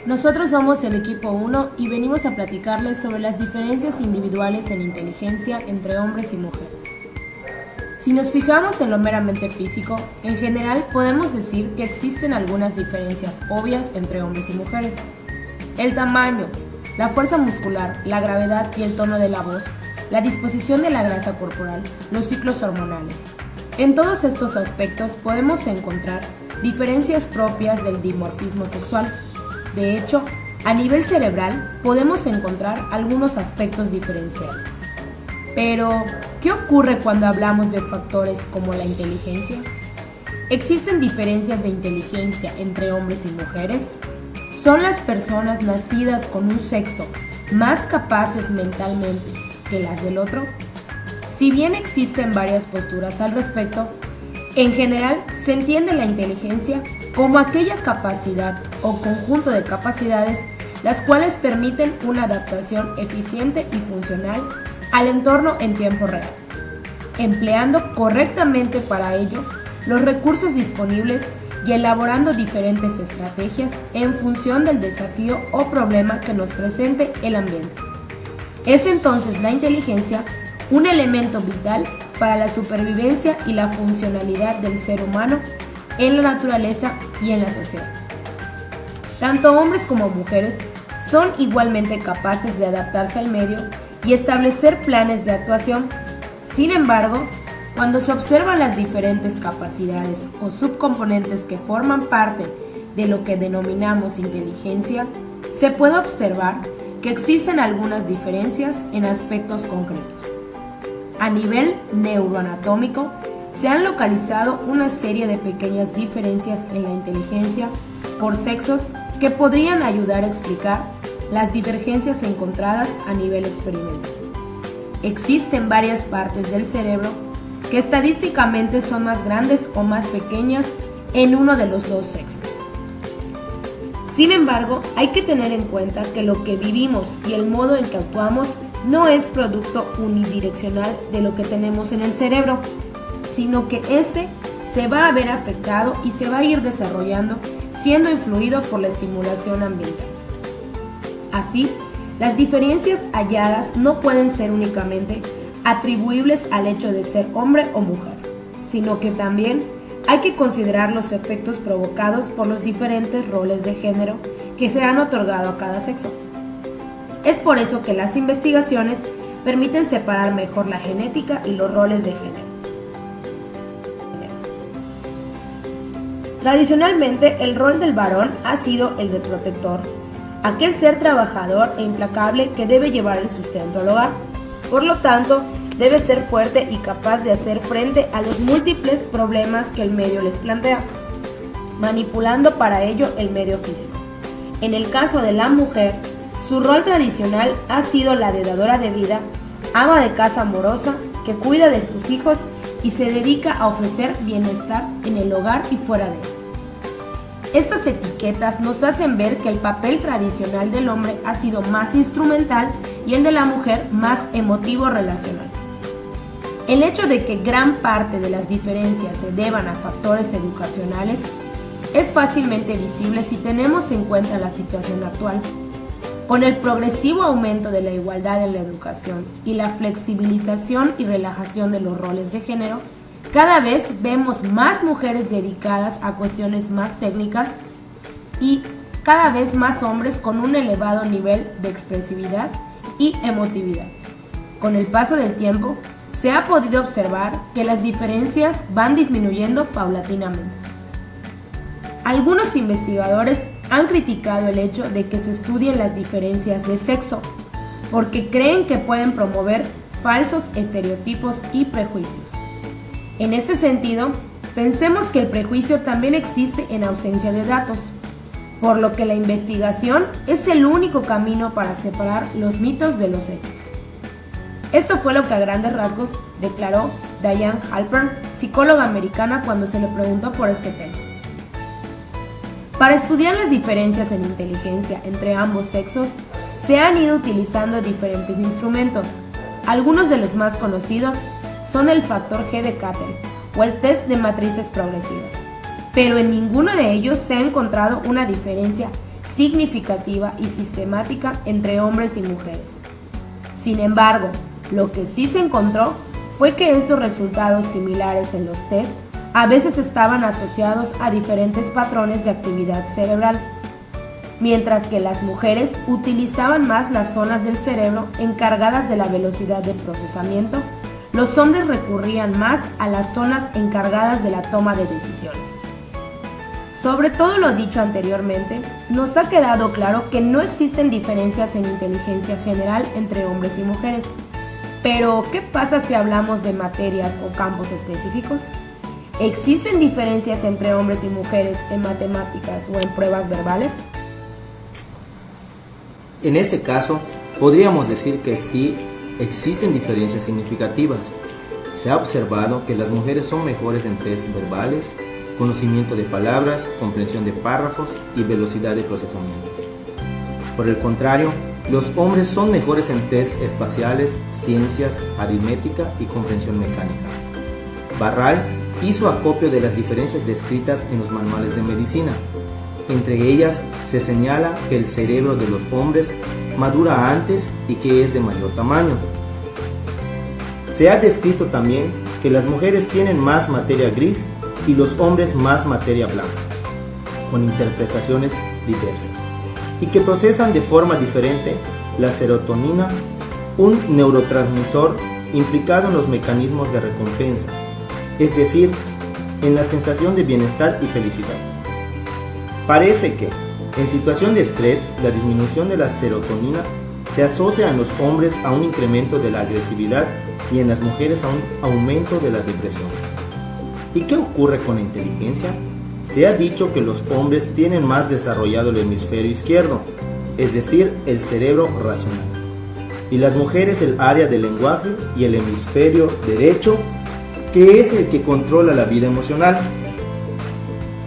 Nosotros somos el equipo 1 y venimos a platicarles sobre las diferencias individuales en inteligencia entre hombres y mujeres. Si nos fijamos en lo meramente físico, en general podemos decir que existen algunas diferencias obvias entre hombres y mujeres. El tamaño, la fuerza muscular, la gravedad y el tono de la voz, la disposición de la grasa corporal, los ciclos hormonales. En todos estos aspectos podemos encontrar diferencias propias del dimorfismo sexual. De hecho, a nivel cerebral podemos encontrar algunos aspectos diferenciales. Pero, ¿qué ocurre cuando hablamos de factores como la inteligencia? ¿Existen diferencias de inteligencia entre hombres y mujeres? ¿Son las personas nacidas con un sexo más capaces mentalmente que las del otro? Si bien existen varias posturas al respecto, en general se entiende la inteligencia como aquella capacidad o conjunto de capacidades las cuales permiten una adaptación eficiente y funcional al entorno en tiempo real, empleando correctamente para ello los recursos disponibles y elaborando diferentes estrategias en función del desafío o problema que nos presente el ambiente. Es entonces la inteligencia un elemento vital para la supervivencia y la funcionalidad del ser humano en la naturaleza y en la sociedad. Tanto hombres como mujeres son igualmente capaces de adaptarse al medio y establecer planes de actuación. Sin embargo, cuando se observan las diferentes capacidades o subcomponentes que forman parte de lo que denominamos inteligencia, se puede observar que existen algunas diferencias en aspectos concretos. A nivel neuroanatómico, se han localizado una serie de pequeñas diferencias en la inteligencia por sexos que podrían ayudar a explicar las divergencias encontradas a nivel experimental. Existen varias partes del cerebro que estadísticamente son más grandes o más pequeñas en uno de los dos sexos. Sin embargo, hay que tener en cuenta que lo que vivimos y el modo en que actuamos no es producto unidireccional de lo que tenemos en el cerebro, sino que este se va a ver afectado y se va a ir desarrollando siendo influido por la estimulación ambiental. Así, las diferencias halladas no pueden ser únicamente atribuibles al hecho de ser hombre o mujer, sino que también hay que considerar los efectos provocados por los diferentes roles de género que se han otorgado a cada sexo. Es por eso que las investigaciones permiten separar mejor la genética y los roles de género. Tradicionalmente, el rol del varón ha sido el de protector, aquel ser trabajador e implacable que debe llevar el sustento al hogar. Por lo tanto, debe ser fuerte y capaz de hacer frente a los múltiples problemas que el medio les plantea, manipulando para ello el medio físico. En el caso de la mujer, su rol tradicional ha sido la de dadora de vida, ama de casa amorosa, que cuida de sus hijos y se dedica a ofrecer bienestar en el hogar y fuera de él. Estas etiquetas nos hacen ver que el papel tradicional del hombre ha sido más instrumental y el de la mujer más emotivo-relacional. El hecho de que gran parte de las diferencias se deban a factores educacionales es fácilmente visible si tenemos en cuenta la situación actual. Con el progresivo aumento de la igualdad en la educación y la flexibilización y relajación de los roles de género, cada vez vemos más mujeres dedicadas a cuestiones más técnicas y cada vez más hombres con un elevado nivel de expresividad y emotividad. Con el paso del tiempo, se ha podido observar que las diferencias van disminuyendo paulatinamente. Algunos investigadores han criticado el hecho de que se estudien las diferencias de sexo, porque creen que pueden promover falsos estereotipos y prejuicios. En este sentido, pensemos que el prejuicio también existe en ausencia de datos, por lo que la investigación es el único camino para separar los mitos de los hechos. Esto fue lo que a grandes rasgos declaró Diane Halpern, psicóloga americana, cuando se le preguntó por este tema. Para estudiar las diferencias en inteligencia entre ambos sexos, se han ido utilizando diferentes instrumentos. Algunos de los más conocidos son el factor G de Cattell o el test de matrices progresivas, pero en ninguno de ellos se ha encontrado una diferencia significativa y sistemática entre hombres y mujeres. Sin embargo, lo que sí se encontró fue que estos resultados similares en los test a veces estaban asociados a diferentes patrones de actividad cerebral, mientras que las mujeres utilizaban más las zonas del cerebro encargadas de la velocidad de procesamiento, los hombres recurrían más a las zonas encargadas de la toma de decisiones. Sobre todo lo dicho anteriormente, nos ha quedado claro que no existen diferencias en inteligencia general entre hombres y mujeres. Pero, ¿qué pasa si hablamos de materias o campos específicos? ¿Existen diferencias entre hombres y mujeres en matemáticas o en pruebas verbales? En este caso, podríamos decir que sí existen diferencias significativas. Se ha observado que las mujeres son mejores en test verbales, conocimiento de palabras, comprensión de párrafos y velocidad de procesamiento. Por el contrario, los hombres son mejores en test espaciales, ciencias, aritmética y comprensión mecánica. Barral hizo acopio de las diferencias descritas en los manuales de medicina. Entre ellas se señala que el cerebro de los hombres madura antes y que es de mayor tamaño. Se ha descrito también que las mujeres tienen más materia gris y los hombres más materia blanca, con interpretaciones diversas, y que procesan de forma diferente la serotonina, un neurotransmisor implicado en los mecanismos de recompensa, es decir, en la sensación de bienestar y felicidad. Parece que, en situación de estrés, la disminución de la serotonina se asocia en los hombres a un incremento de la agresividad y en las mujeres a un aumento de la depresión. ¿Y qué ocurre con la inteligencia? Se ha dicho que los hombres tienen más desarrollado el hemisferio izquierdo, es decir, el cerebro racional, y las mujeres el área del lenguaje y el hemisferio derecho, que es el que controla la vida emocional.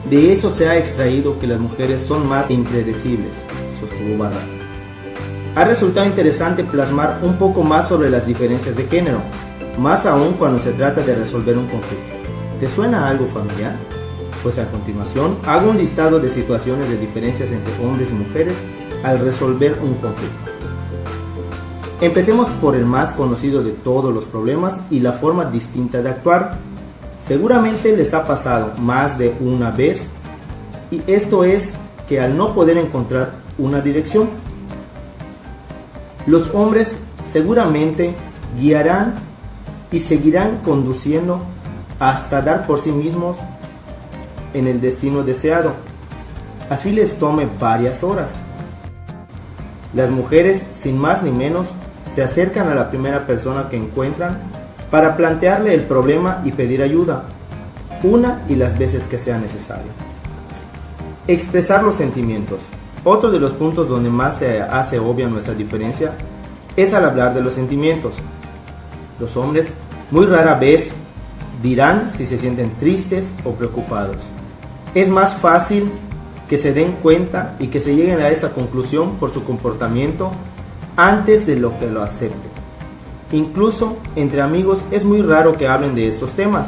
De eso se ha extraído que las mujeres son más impredecibles, sostuvo Barral. Ha resultado interesante plasmar un poco más sobre las diferencias de género, más aún cuando se trata de resolver un conflicto. ¿Te suena algo familiar? Pues a continuación hago un listado de situaciones de diferencias entre hombres y mujeres al resolver un conflicto. Empecemos por el más conocido de todos los problemas y la forma distinta de actuar. Seguramente les ha pasado más de una vez, y esto es que al no poder encontrar una dirección, los hombres seguramente guiarán y seguirán conduciendo hasta dar por sí mismos en el destino deseado. Así les tome varias horas. Las mujeres, sin más ni menos, se acercan a la primera persona que encuentran para plantearle el problema y pedir ayuda, una y las veces que sea necesario. Expresar los sentimientos. Otro de los puntos donde más se hace obvia nuestra diferencia es al hablar de los sentimientos. Los hombres muy rara vez dirán si se sienten tristes o preocupados. Es más fácil que se den cuenta y que se lleguen a esa conclusión por su comportamiento antes de lo que lo acepten. Incluso entre amigos es muy raro que hablen de estos temas.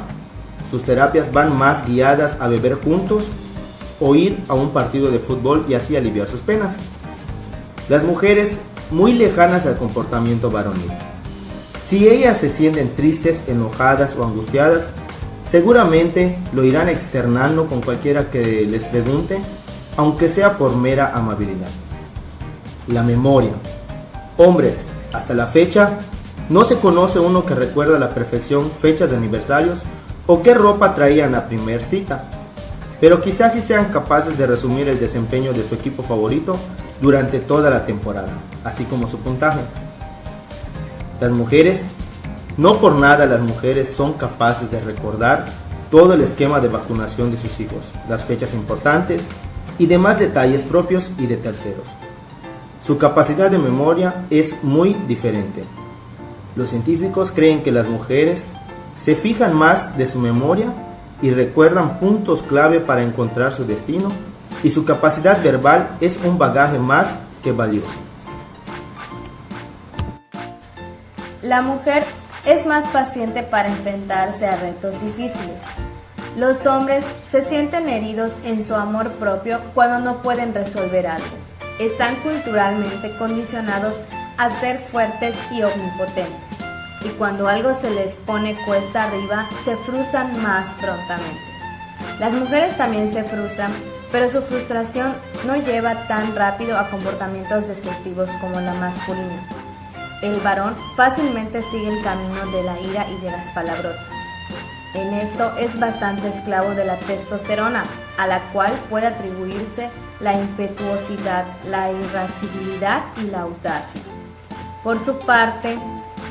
Sus terapias van más guiadas a beber juntos o ir a un partido de fútbol y así aliviar sus penas. Las mujeres muy lejanas al comportamiento varonil. Si ellas se sienten tristes, enojadas o angustiadas, seguramente lo irán externando con cualquiera que les pregunte, aunque sea por mera amabilidad. La memoria. Hombres, hasta la fecha, no se conoce uno que recuerda a la perfección fechas de aniversarios o qué ropa traían a la primer cita, pero quizás sí sean capaces de resumir el desempeño de su equipo favorito durante toda la temporada, así como su puntaje. Las mujeres, no por nada las mujeres son capaces de recordar todo el esquema de vacunación de sus hijos, las fechas importantes y demás detalles propios y de terceros. Su capacidad de memoria es muy diferente. Los científicos creen que las mujeres se fijan más de su memoria y recuerdan puntos clave para encontrar su destino, y su capacidad verbal es un bagaje más que valioso. La mujer es más paciente para enfrentarse a retos difíciles. Los hombres se sienten heridos en su amor propio cuando no pueden resolver algo. Están culturalmente condicionados a ser fuertes y omnipotentes, y cuando algo se les pone cuesta arriba, se frustran más prontamente. Las mujeres también se frustran, pero su frustración no lleva tan rápido a comportamientos destructivos como la masculina. El varón fácilmente sigue el camino de la ira y de las palabrotas. En esto es bastante esclavo de la testosterona, a la cual puede atribuirse la impetuosidad, la irascibilidad y la audacia. Por su parte,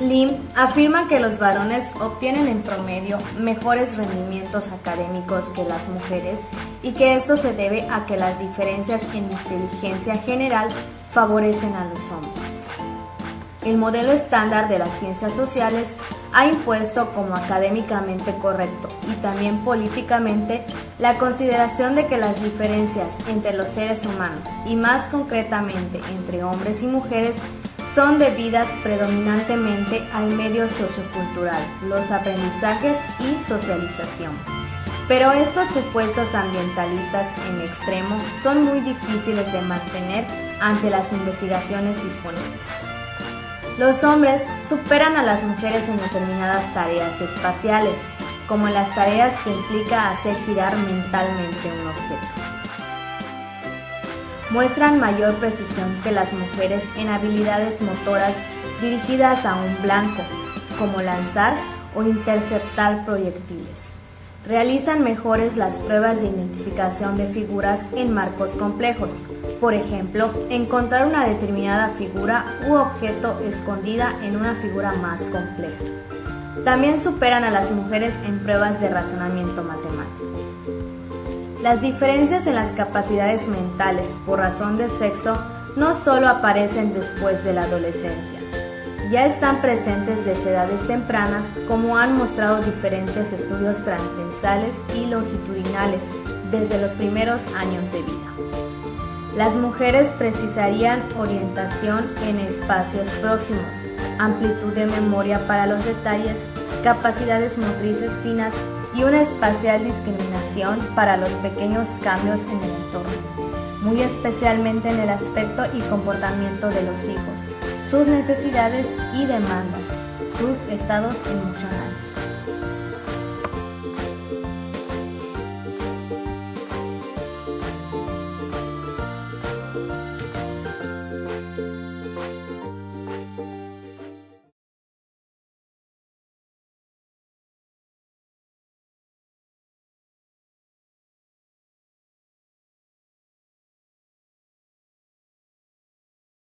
Lim afirma que los varones obtienen en promedio mejores rendimientos académicos que las mujeres y que esto se debe a que las diferencias en inteligencia general favorecen a los hombres. El modelo estándar de las ciencias sociales ha impuesto como académicamente correcto y también políticamente la consideración de que las diferencias entre los seres humanos y más concretamente entre hombres y mujeres son debidas predominantemente al medio sociocultural, los aprendizajes y socialización. Pero estos supuestos ambientalistas en extremo son muy difíciles de mantener ante las investigaciones disponibles. Los hombres superan a las mujeres en determinadas tareas espaciales, como en las tareas que implica hacer girar mentalmente un objeto. Muestran mayor precisión que las mujeres en habilidades motoras dirigidas a un blanco, como lanzar o interceptar proyectiles. Realizan mejores las pruebas de identificación de figuras en marcos complejos, por ejemplo, encontrar una determinada figura u objeto escondida en una figura más compleja. También superan a las mujeres en pruebas de razonamiento matemático. Las diferencias en las capacidades mentales por razón de sexo no solo aparecen después de la adolescencia, ya están presentes desde edades tempranas, como han mostrado diferentes estudios transversales y longitudinales desde los primeros años de vida. Las mujeres precisarían orientación en espacios próximos, amplitud de memoria para los detalles, capacidades motrices finas y una espacial discriminación para los pequeños cambios en el entorno, muy especialmente en el aspecto y comportamiento de los hijos, sus necesidades y demandas, sus estados emocionales.